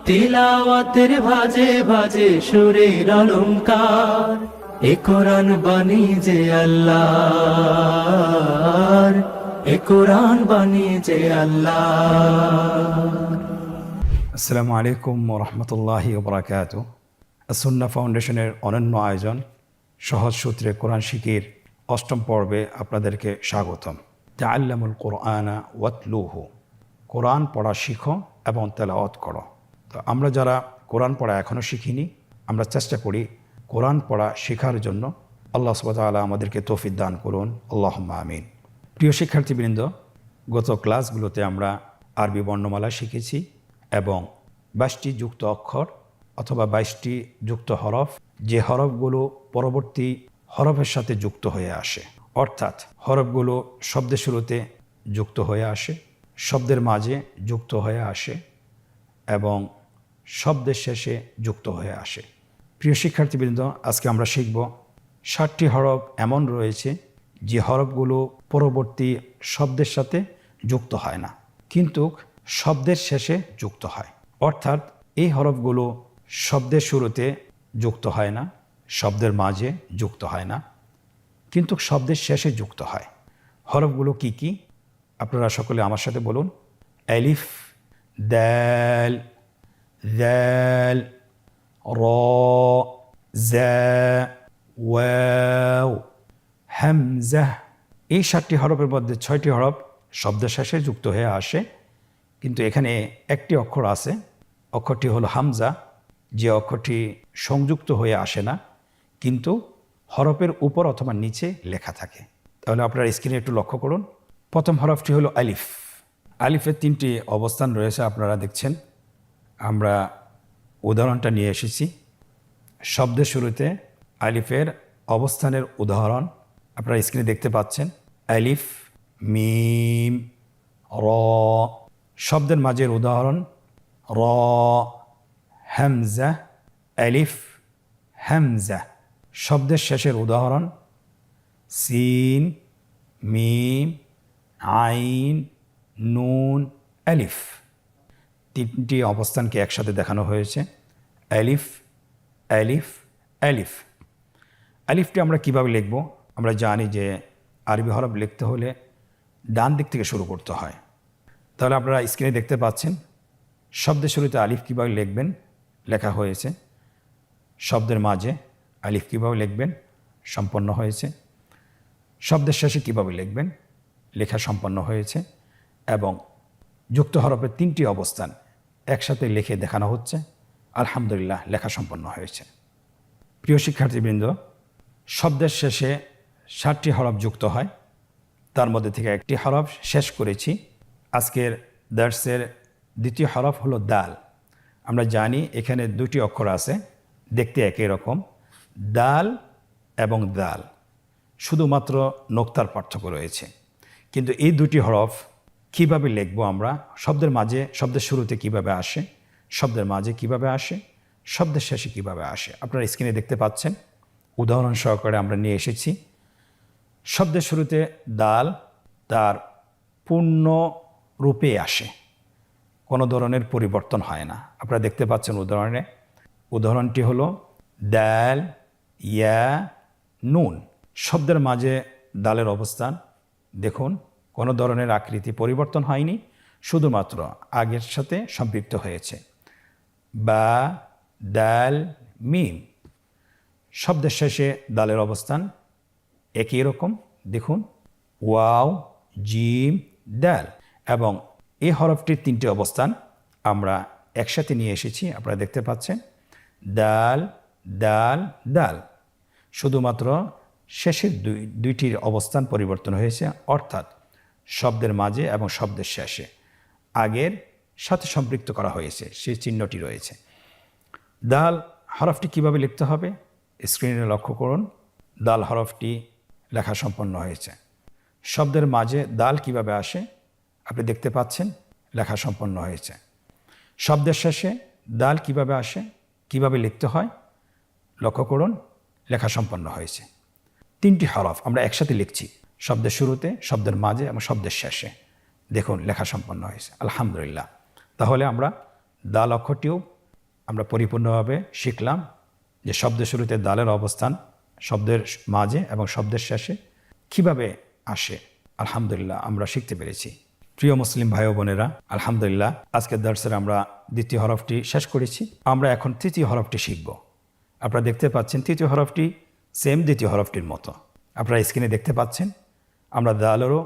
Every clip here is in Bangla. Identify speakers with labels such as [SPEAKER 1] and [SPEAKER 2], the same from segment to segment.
[SPEAKER 1] তিলাওয়াতের ভাজে ভাজে সুরের অলংকার, এ কোরআন বাণী যে আল্লাহর, এ কোরআন বাণী যে আল্লাহর।
[SPEAKER 2] আসসালামু আলাইকুম ওরহমতুল্লাহি ওবরাকাতুহ। আসুন্না ফাউন্ডেশনের অনন্য আয়োজন সহজ সূত্রে কোরআন শিখির অষ্টম পর্বে আপনাদেরকে স্বাগতম। তাআল্লামুল কোরআনা ওয়াতলুহু, কোরআন পড়া শিখো এবং তেলাওয়াত করো। তো আমরা যারা কোরআন পড়া এখনও শিখিনি, আমরা চেষ্টা করি কোরআন পড়া শেখার জন্য। আল্লাহ সুবহানাহু ওয়া তাআলা আমাদেরকে তৌফিক দান করুন, আল্লাহুম্মা আমিন। প্রিয় শিক্ষার্থীবৃন্দ, গত ক্লাসগুলোতে আমরা আরবি বর্ণমালা শিখেছি এবং 22টি যুক্ত অক্ষর অথবা 22টি যুক্ত হরফ, যে হরফগুলো পরবর্তী হরফের সাথে যুক্ত হয়ে আসে, অর্থাৎ হরফগুলো শব্দের শুরুতে যুক্ত হয়ে আসে, শব্দের মাঝে যুক্ত হয়ে আসে এবং শব্দের শেষে যুক্ত হয়ে আসে। প্রিয় শিক্ষার্থীবৃন্দ, আজকে আমরা শিখব 60টি হরফ এমন রয়েছে যে হরফগুলো পরবর্তী শব্দের সাথে যুক্ত হয় না, কিন্তু শব্দের শেষে যুক্ত হয়। অর্থাৎ এই হরফগুলো শব্দের শুরুতে যুক্ত হয় না, শব্দের মাঝে যুক্ত হয় না, কিন্তু শব্দের শেষে যুক্ত হয়। হরফগুলো কি কি? আপনারা সকলে আমার সাথে বলুন। আলিফ, দাল, যাল, র, জা, ওয়াও, হামজা। এই 7টি হরফের মধ্যে 6টি হরফ শব্দের শেষে যুক্ত হয়ে আসে, কিন্তু এখানে একটি অক্ষর আছে, অক্ষরটি হলো হামজা, যে অক্ষরটি সংযুক্ত হয়ে আসে না, কিন্তু হরফের উপর অথবা নিচে লেখা থাকে। তাহলে আপনারা স্ক্রিনে একটু লক্ষ্য করুন। প্রথম হরফটি হলো আলিফ। আলিফের 3টি অবস্থান রয়েছে, আপনারা দেখছেন। আমরা উদাহরণটা নিয়ে এসেছি। শব্দের শুরুতে আলিফের অবস্থানের উদাহরণ আপনারা স্ক্রিনে দেখতে পাচ্ছেন। আলিফ, মিম, র। শব্দের মাঝের উদাহরণ র, হামজা, আলিফ, হামজা। শব্দের শেষের উদাহরণ সিন, মিম, আইন, নুন, আলিফ। 3টি অবস্থানকে একসাথে দেখানো হয়েছে। আলিফ, আলিফ, আলিফ। আলিফটি আমরা কিভাবে লিখব? আমরা জানি যে আরবি হরফ লিখতে হলে ডান দিক থেকে শুরু করতে হয়। তাহলে আপনারা স্ক্রিনে দেখতে পাচ্ছেন শব্দের শুরুতে আলিফ কীভাবে লিখবেন লেখা হয়েছে, শব্দের মাঝে আলিফ কীভাবে লিখবেন সম্পন্ন হয়েছে, শব্দের শেষে কীভাবে লিখবেন লেখা সম্পন্ন হয়েছে, এবং যুক্ত হরফের 3টি অবস্থান একসাথে লিখে দেখানো হচ্ছে। আলহামদুলিল্লাহ, লেখা সম্পন্ন হয়েছে। প্রিয় শিক্ষার্থীবৃন্দ, শব্দের শেষে 7টি হরফ যুক্ত হয়, তার মধ্যে থেকে একটি হরফ শেষ করেছি। আজকের দার্সের দ্বিতীয় হরফ হলো দাল। আমরা জানি এখানে 2টি অক্ষর আছে, দেখতে একই রকম, দাল এবং দাল, শুধুমাত্র নোক্তার পার্থক্য রয়েছে। কিন্তু এই 2টি হরফ কিভাবে লিখব আমরা? শব্দের মাঝে, শব্দের শুরুতে কিভাবে আসে, শব্দের মাঝে কিভাবে আসে, শব্দের শেষে কিভাবে আসে, আপনারা স্ক্রিনে দেখতে পাচ্ছেন। উদাহরণ সহকারে আমরা নিয়ে এসেছি। শব্দের শুরুতে দাল তার পূর্ণ রূপে আসে, কোনো ধরনের পরিবর্তন হয় না। আপনারা দেখতে পাচ্ছেন উদাহরণটি হলো দাল, ইয়া, নুন। শব্দের মাঝে দালের অবস্থান দেখুন, কোনো ধরনের আকৃতি পরিবর্তন হয়নি, শুধুমাত্র আগের সাথে সম্পৃক্ত হয়েছে। বা, দাল, মিম। শব্দের শেষে দালের অবস্থান একই রকম, দেখুন, ওয়াও, জিম, দাল। এবং এই হরফটির 3টি অবস্থান আমরা একসাথে নিয়ে এসেছি, আপনারা দেখতে পাচ্ছেন। দাল, দাল, দাল। শুধুমাত্র শেষের দুইটির অবস্থান পরিবর্তন হয়েছে, অর্থাৎ শব্দের মাঝে এবং শব্দের শেষে আগের সাথে সম্পৃক্ত করা হয়েছে, সেই চিহ্নটি রয়েছে। দাল হরফটি কিভাবে লিখতে হবে স্ক্রিনে লক্ষ্য করুন। দাল হরফটি লেখা সম্পন্ন হয়েছে। শব্দের মাঝে দাল কিভাবে আসে আপনি দেখতে পাচ্ছেন, লেখা সম্পন্ন হয়েছে। শব্দের শেষে দাল কিভাবে আসে, কিভাবে লিখতে হয় লক্ষ্য করুন, লেখা সম্পন্ন হয়েছে। 3টি হরফ আমরা একসাথে লিখছি, শব্দের শুরুতে, শব্দের মাঝে এবং শব্দের শেষে। দেখুন লেখা সম্পন্ন হয়েছে, আলহামদুলিল্লাহ। তাহলে আমরা দাল অক্ষরটিও আমরা পরিপূর্ণভাবে শিখলাম যে শব্দের শুরুতে দালের অবস্থান, শব্দের মাঝে এবং শব্দের শেষে কিভাবে আসে। আলহামদুলিল্লাহ আমরা শিখতে পেরেছি। প্রিয় মুসলিম ভাই ও বোনেরা, আলহামদুলিল্লাহ আজকের দর্শে আমরা দ্বিতীয় হরফটি শেষ করেছি। আমরা এখন তৃতীয় হরফটি শিখব। আপনারা দেখতে পাচ্ছেন তৃতীয় হরফটি সেম দ্বিতীয় হরফটির মতো। আপনারা স্ক্রিনে দেখতে পাচ্ছেন আমরা দালেরও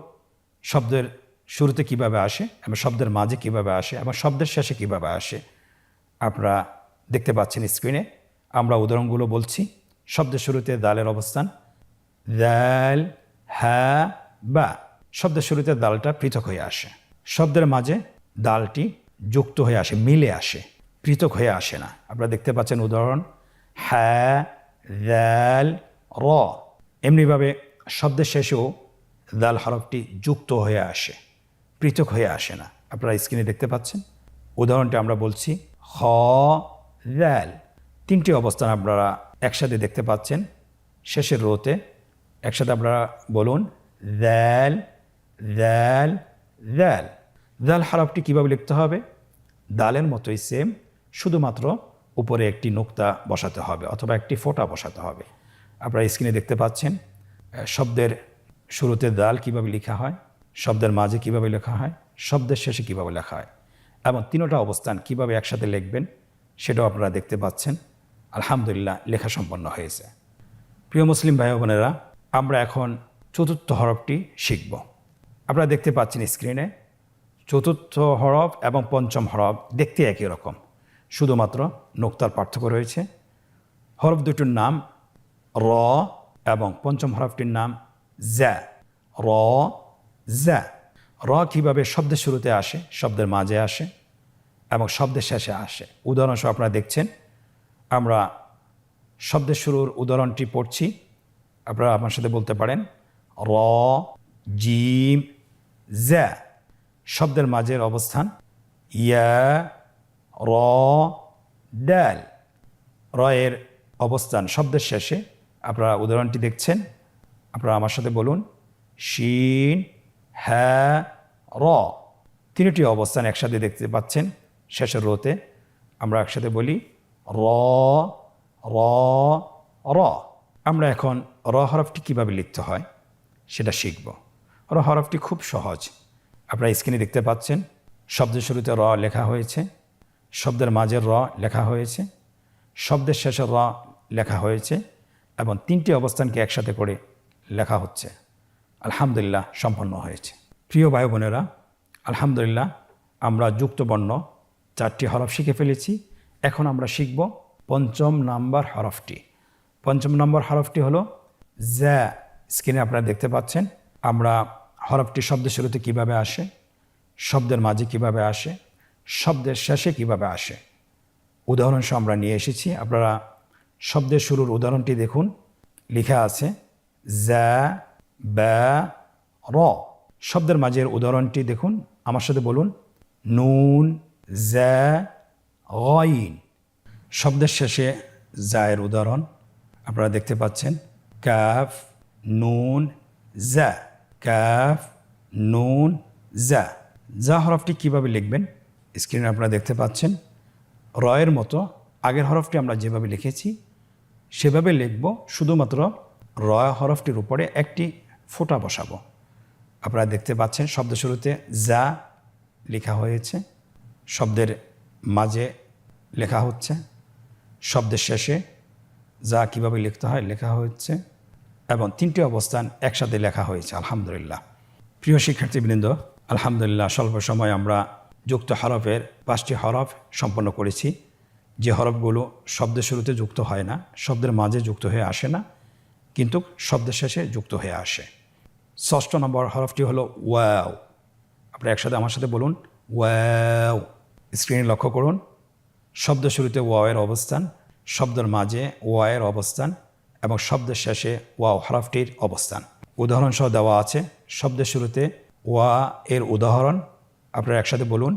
[SPEAKER 2] শব্দের শুরুতে কিভাবে আসে এবং শব্দের মাঝে কিভাবে আসে এবং শব্দের শেষে কিভাবে আসে আপনারা দেখতে পাচ্ছেন স্ক্রিনে। আমরা উদাহরণগুলো বলছি। শব্দের শুরুতে দালের অবস্থান দাল, হা, বা। শব্দের শুরুতে দালটা পৃথক হয়ে আসে। শব্দের মাঝে দালটি যুক্ত হয়ে আসে, মিলে আসে, পৃথক হয়ে আসে না। আপনারা দেখতে পাচ্ছেন উদাহরণ হা, দাল, র। এমনিভাবে শব্দের শেষেও দাল হরফটি যুক্ত হয়ে আসে, পৃথক হয়ে আসে না। আপনারা স্ক্রিনে দেখতে পাচ্ছেন উদাহরণটি আমরা বলছি খ, দাল। তিনটি অবস্থান আপনারা একসাথে দেখতে পাচ্ছেন শেষের রোতে। একসাথে আপনারা বলুন দাল, দাল, দাল। দাল হরফটি কীভাবে লিখতে হবে? দালের মতোই সেম, শুধুমাত্র উপরে একটি নোক্তা বসাতে হবে অথবা একটি ফোঁটা বসাতে হবে। আপনারা স্ক্রিনে দেখতে পাচ্ছেন শব্দের শুরুতে দাল কিভাবে লেখা হয়, শব্দের মাঝে কিভাবে লেখা হয়, শব্দের শেষে কিভাবে লেখা হয় এবং তিনটা অবস্থান কিভাবে একসাথে লিখবেন সেটাও আপনারা দেখতে পাচ্ছেন। আলহামদুলিল্লাহ লেখা সম্পন্ন হয়েছে। প্রিয় মুসলিম ভাই বোনেরা, আমরা এখন চতুর্থ হরফটি শিখব। আপনারা দেখতে পাচ্ছেন স্ক্রিনে চতুর্থ হরফ এবং পঞ্চম হরফ দেখতে একই রকম, শুধুমাত্র নোক্তার পার্থক্য রয়েছে। হরফ দুটির নাম র এবং পঞ্চম হরফটির নাম জ্যা। র, জ্যা। র কীভাবে শব্দের শুরুতে আসে, শব্দের মাঝে আসে এবং শব্দের শেষে আসে উদাহরণসহ আপনারা দেখছেন। আমরা শব্দের শুরুর উদাহরণটি পড়ছি। আপনারা আমার সাথে বলতে পারেন র, জিম, জ্যা। শব্দের মাঝের অবস্থান ইয়া, র, ডাল। র এর অবস্থান শব্দের শেষে। আপনারা উদাহরণটি দেখছেন। আপনারা আমার সাথে বলুন শিন, হ্যাঁ, র। তিনটি অবস্থান একসাথে দেখতে পাচ্ছেন শেষের রোতে। আমরা একসাথে বলি র, র, র। আমরা এখন র হরফটি কীভাবে লিখতে হয় সেটা শিখব। র হরফটি খুব সহজ। আপনারা স্ক্রিনে দেখতে পাচ্ছেন শব্দের শুরুতে র লেখা হয়েছে, শব্দের মাঝের র লেখা হয়েছে, শব্দের শেষের র লেখা হয়েছে এবং তিনটি অবস্থানকে একসাথে করে লেখা হচ্ছে। আলহামদুলিল্লাহ সম্পন্ন হয়েছে। প্রিয় ভাই বোনেরা, আলহামদুলিল্লাহ আমরা যুক্তবর্ণ 4টি হরফ শিখে ফেলেছি। এখন আমরা শিখব পঞ্চম নাম্বার হরফটি। পঞ্চম নম্বর হরফটি হলো জ্যা। স্ক্রিনে আপনারা দেখতে পাচ্ছেন আমরা হরফটি শব্দের শুরুতে কিভাবে আসে, শব্দের মাঝে কিভাবে আসে, শব্দের শেষে কিভাবে আসে উদাহরণসহ আমরা নিয়ে এসেছি। আপনারা শব্দের শুরুর উদাহরণটি দেখুন, লেখা আছে জ্যা, ব্যা, র। শব্দের মাঝের উদাহরণটি দেখুন, আমার সাথে বলুন নুন, জ্যা, গইন। শব্দের শেষে জায়ের উদাহরণ আপনারা দেখতে পাচ্ছেন কাফ, নুন, জ্যা। কাফ, নুন, জ্যা। যা হরফটি কীভাবে লিখবেন স্ক্রিনে আপনারা দেখতে পাচ্ছেন। রয়ের মতো আগের হরফটি আমরা যেভাবে লিখেছি সেভাবে লিখব, শুধুমাত্র র হরফটির উপরে একটি ফোঁটা বসাবো। আপনারা দেখতে পাচ্ছেন শব্দ শুরুতে যা লেখা হয়েছে, শব্দের মাঝে লেখা হচ্ছে, শব্দের শেষে যা কিভাবে লিখতে হয় লেখা হচ্ছে এবং তিনটি অবস্থান একসাথে লেখা হয়েছে। আলহামদুলিল্লাহ। প্রিয় শিক্ষার্থীবৃন্দ, আলহামদুলিল্লাহ স্বল্প সময় আমরা যুক্ত হরফের 5টি হরফ সম্পন্ন করেছি। যে হরফগুলো শব্দের শুরুতে যুক্ত হয় না, শব্দের মাঝে যুক্ত হয়ে আসে না, কিন্তু শব্দের শেষে যুক্ত হয়ে আসে। 6 নম্বর হরফটি হলো ওয়াও। আপনারা একসাথে আমার সাথে বলুন ওয়াও। স্ক্রিনে লক্ষ্য করুন শব্দের শুরুতে ওয়াওয়ের অবস্থান, শব্দের মাঝে ওয়াওয়ের অবস্থান এবং শব্দের শেষে ওয়াও হরফটির অবস্থান উদাহরণ সহ দেওয়া আছে। শব্দের শুরুতে ওয়া এর উদাহরণ আপনারা একসাথে বলুন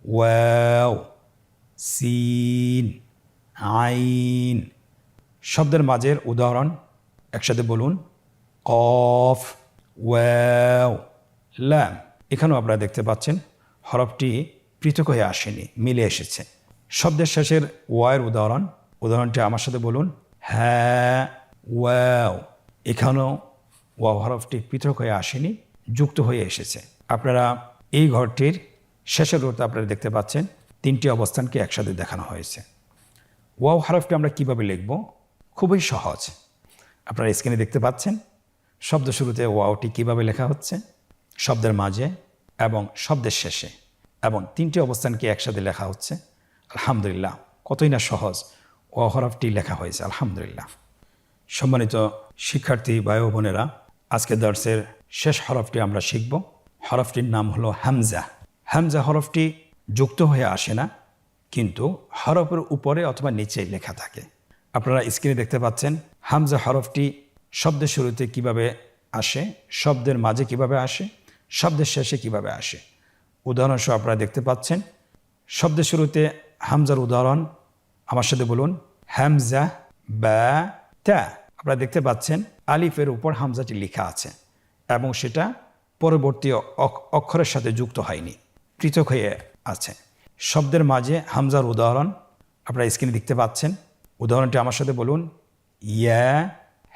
[SPEAKER 2] ওয়াও, সিন, আইন। শব্দের মাঝের উদাহরণ একসাথে বলুন কফ, ওয়াও, লাম। এখানেও আপনারা দেখতে পাচ্ছেন হরফটি পৃথক হয়ে আসেনি, মিলে এসেছে। শব্দের শেষের ওয়ার উদাহরণটি আমার সাথে বলুন। হ্যাঁ ওয়াও, এখানেও ওয়াও হরফটি পৃথক হয়ে আসেনি, যুক্ত হয়ে এসেছে। আপনারা এই ঘরটির শেষের রোতে আপনারা দেখতে পাচ্ছেন 3টি অবস্থানকে একসাথে দেখানো হয়েছে। ওয়াও হরফটি আমরা কিভাবে লিখব? খুবই সহজ। আপনারা স্ক্রিনে দেখতে পাচ্ছেন শব্দ শুরুতে ওয়াওটি কিভাবে লেখা হচ্ছে, শব্দের মাঝে এবং শব্দের শেষে, এবং 3টি অবস্থানকে একসাথে লেখা হচ্ছে। আলহামদুলিল্লাহ, কতই না সহজ ওয়াও হরফটি লেখা হয়েছে। আলহামদুলিল্লাহ। সম্মানিত শিক্ষার্থী ভাই ও বোনেরা, আজকে দর্সের শেষ হরফটি আমরা শিখব। হরফটির নাম হলো হামজা। হামজা হরফটি যুক্ত হয়ে আসে না, কিন্তু হরফের উপরে অথবা নিচে লেখা থাকে। আপনারা স্ক্রিনে দেখতে পাচ্ছেন হামজা হরফটি শব্দের শুরুতে কিভাবে আসে, শব্দের মাঝে কিভাবে আসে, শব্দের শেষে কিভাবে আসে। উদাহরণসহ আপনারা দেখতে পাচ্ছেন শব্দের শুরুতে হামজার উদাহরণ আমার সাথে বলুন। হামজা বা তা। আপনারা দেখতে পাচ্ছেন আলিফের উপর হামজাটি লেখা আছে এবং সেটা পরবর্তী অক্ষরের সাথে যুক্ত হয়নি, পৃথক হয়ে আছে। শব্দের মাঝে হামজার উদাহরণ আপনারা স্ক্রিনে দেখতে পাচ্ছেন। উদাহরণটি আমার সাথে বলুন। ইয়া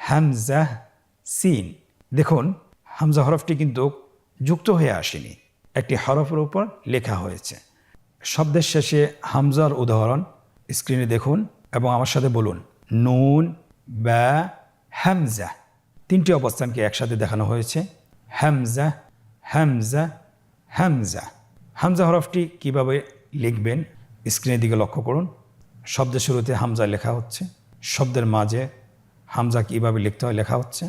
[SPEAKER 2] হামজা সিন। দেখুন হামজা হরফটি কিন্তু যুক্ত হয়ে আসেনি, একটি হরফের উপর লেখা হয়েছে। শব্দের শেষে হামজার উদাহরণ স্ক্রিনে দেখুন এবং আমার সাথে বলুন। নুন বা হামজা। 3টি অবস্থানকে একসাথে দেখানো হয়েছে। হামজা হামজা হামজা। হামজা হরফটি কিভাবে লিখবেন স্ক্রিনের দিকে লক্ষ্য করুন। শব্দের শুরুতে হামজা লেখা হচ্ছে, শব্দের মাঝে হামজা কিভাবে লিখতে হয় লেখা হচ্ছে,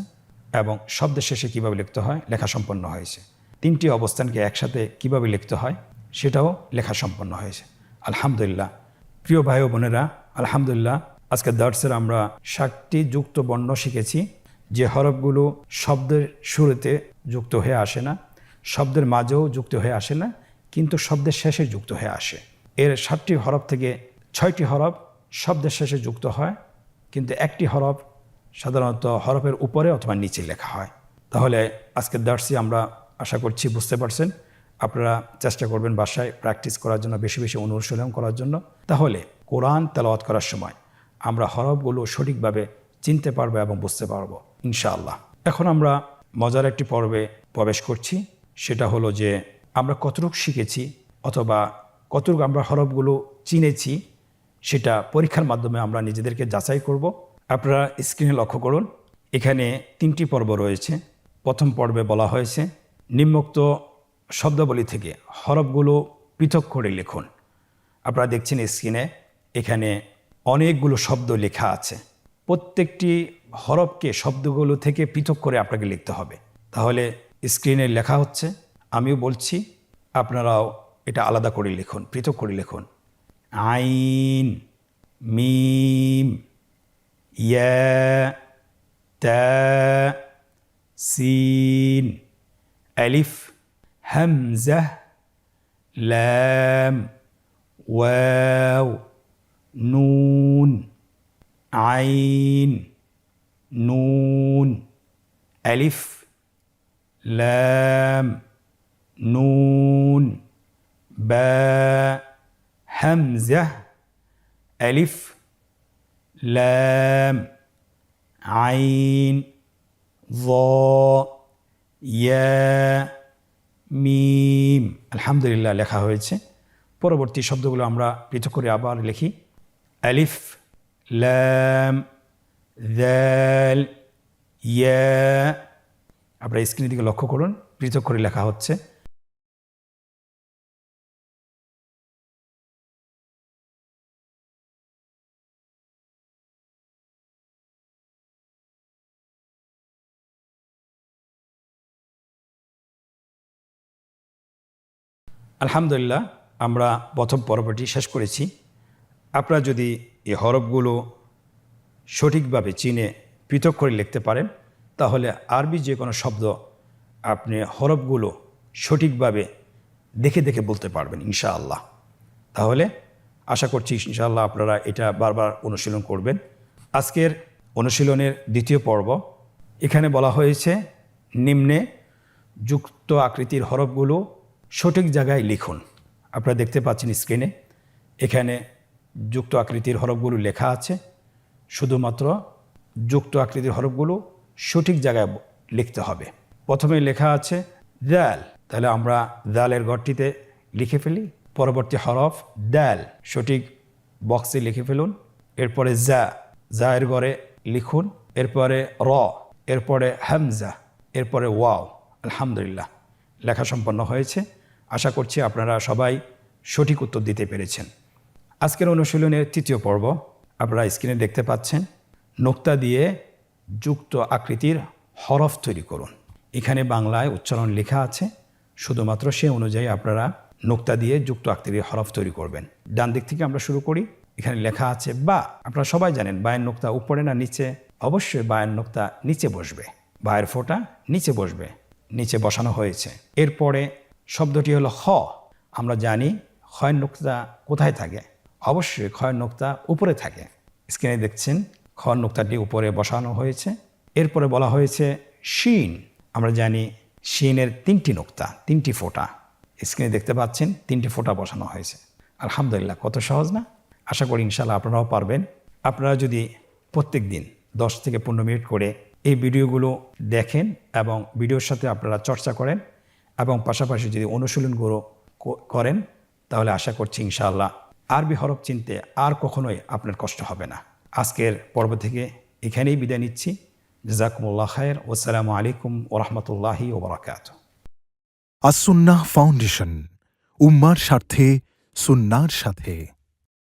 [SPEAKER 2] এবং শব্দের শেষে কিভাবে লিখতে হয় লেখা সম্পন্ন হয়েছে। 3টি অবস্থানকে একসাথে কিভাবে লিখতে হয় সেটাও লেখা সম্পন্ন হয়েছে। আলহামদুলিল্লাহ। প্রিয় ভাই ও বোনেরা, আলহামদুলিল্লাহ, আজকে দর্সের আমরা 7টি যুক্ত বর্ণ শিখেছি, যে হরফগুলো শব্দের শুরুতে যুক্ত হয়ে আসে না, শব্দের মাঝেও যুক্ত হয়ে আসে না, কিন্তু শব্দের শেষে যুক্ত হয়ে আসে। এর 7টি হরফ থেকে 6টি হরফ শব্দের শেষে যুক্ত হয়, কিন্তু একটি হরফ সাধারণত হরফের উপরে অথবা নিচে লেখা হয়। তাহলে আজকের দর্সে আমরা আশা করছি বুঝতে পারছেন। আপনারা চেষ্টা করবেন বাসায় প্র্যাকটিস করার জন্য, বেশি বেশি অনুশীলন করার জন্য। তাহলে কোরআন তেলাওয়াত করার সময় আমরা হরফগুলো সঠিকভাবে চিনতে পারবো এবং বুঝতে পারবো ইনশাআল্লাহ। এখন আমরা মজার একটি পর্বে প্রবেশ করছি। সেটা হলো যে আমরা কতটুকু শিখেছি অথবা কতটুকু আমরা হরফগুলো চিনেছি, সেটা পরীক্ষার মাধ্যমে আমরা নিজেদেরকে যাচাই করব। আপনারা স্ক্রিনে লক্ষ্য করুন, এখানে 3টি পর্ব রয়েছে। প্রথম পর্বে বলা হয়েছে নিম্নোক্ত শব্দাবলী থেকে হরফগুলো পৃথক করে লিখুন। আপনারা দেখছেন স্ক্রিনে এখানে অনেকগুলো শব্দ লেখা আছে। প্রত্যেকটি হরফকে শব্দগুলো থেকে পৃথক করে আপনাকে লিখতে হবে। তাহলে স্ক্রিনে লেখা হচ্ছে, আমিও বলছি, আপনারাও এটা আলাদা করে লিখুন, পৃথক করে লিখুন। আইন, মিম, ইয়া, তা, সিন, আলিফ, হামজা, লাম, ওয়াও, নুন, আইন, নুন, আলিফ, লাম, নুন, বা, হামজা, আলিফ, লাম, আইন, য, ইয়া, মিম। আলহামদুলিল্লাহ, লেখা হয়েছে। পরবর্তী শব্দগুলো আমরা পৃথক করে আবার লিখি। আলিফ, লাম, যাল, ইয়া। আপনারা স্ক্রিনের দিকে লক্ষ্য করুন, পৃথক করে লেখা হচ্ছে। আলহামদুলিল্লাহ, আমরা প্রথম পর্বটি শেষ করেছি। আপনারা যদি এই হরফগুলো সঠিকভাবে চিনে পৃথক করে লিখতে পারেন, তাহলে আরবি যে কোনো শব্দ আপনি হরফগুলো সঠিকভাবে দেখে দেখে বলতে পারবেন ইনশাআল্লাহ। তাহলে আশা করছি ইনশাআল্লাহ আপনারা এটা বারবার অনুশীলন করবেন। আজকের অনুশীলনের দ্বিতীয় পর্ব, এখানে বলা হয়েছে নিম্নে যুক্ত আকৃতির হরফগুলো সঠিক জায়গায় লিখুন। আপনারা দেখতে পাচ্ছেন স্ক্রিনে, এখানে যুক্ত আকৃতির হরফগুলো লেখা আছে, শুধুমাত্র যুক্ত আকৃতির হরফগুলো সঠিক জায়গায় লিখতে হবে। প্রথমে লেখা আছে দাল, তাহলে আমরা দালের ঘরটিতে লিখে ফেলি। পরবর্তী হরফ দাল, সঠিক বক্সে লিখে ফেলুন। এরপরে জায়ের ঘরে লিখুন। এরপরে র, এরপরে হামজা, এরপরে ওয়াও। আলহামদুলিল্লাহ, লেখা সম্পন্ন হয়েছে। আশা করছি আপনারা সবাই সঠিক উত্তর দিতে পেরেছেন। আজকের অনুশীলনের তৃতীয় পর্ব আপনারা স্ক্রিনে দেখতে পাচ্ছেন। নোক্তা দিয়ে যুক্ত আকৃতির হরফ তৈরি করুন। এখানে বাংলায় উচ্চারণ লেখা আছে, শুধুমাত্র সে অনুযায়ী আপনারা নোক্তা দিয়ে যুক্ত আকৃতির হরফ তৈরি করবেন। ডান দিক থেকে আমরা শুরু করি। এখানে লেখা আছে বা। আপনারা সবাই জানেন বায়ের নোক্তা উপরে না নিচে? অবশ্যই বায়ের নোক্তা নিচে বসবে, বায়ের ফোঁটা নিচে বসবে, নিচে বসানো হয়েছে। এরপরে শব্দটি হলো খ। আমরা জানি খয়ের নোক্তা কোথায় থাকে? অবশ্যই খয়ের নোক্তা উপরে থাকে। স্ক্রিনে দেখছেন খয়ের নোক্তাটি উপরে বসানো হয়েছে। এরপরে বলা হয়েছে শিন। আমরা জানি শিনের তিনটি নোক্তা, তিনটি ফোঁটা। স্ক্রিনে দেখতে পাচ্ছেন তিনটি ফোঁটা বসানো হয়েছে। আলহামদুলিল্লাহ, কত সহজ না? আশা করি ইনশাল্লাহ আপনারাও পারবেন। আপনারা যদি প্রত্যেক দিন 10 থেকে 15 মিনিট করে এই ভিডিওগুলো দেখেন এবং ভিডিওর সাথে আপনারা চর্চা করেন এবং পাশাপাশি যদি অনুশীলনগুলো করেন, তাহলে আশা করছি ইনশাআল্লাহ আরবি হরফ চিনতে আর কখনোই আপনার কষ্ট হবে না। আজকের পর্ব থেকে এখানেই বিদায় নিচ্ছি। জাযাকুমুল্লাহ খায়ের। ওয়াসসালামু আলাইকুম ওয়া রাহমাতুল্লাহি ওয়া বারাকাতুহু।
[SPEAKER 3] আসুন্নাহ ফাউন্ডেশন, উম্মার স্বার্থে সুন্নাহর সাথে।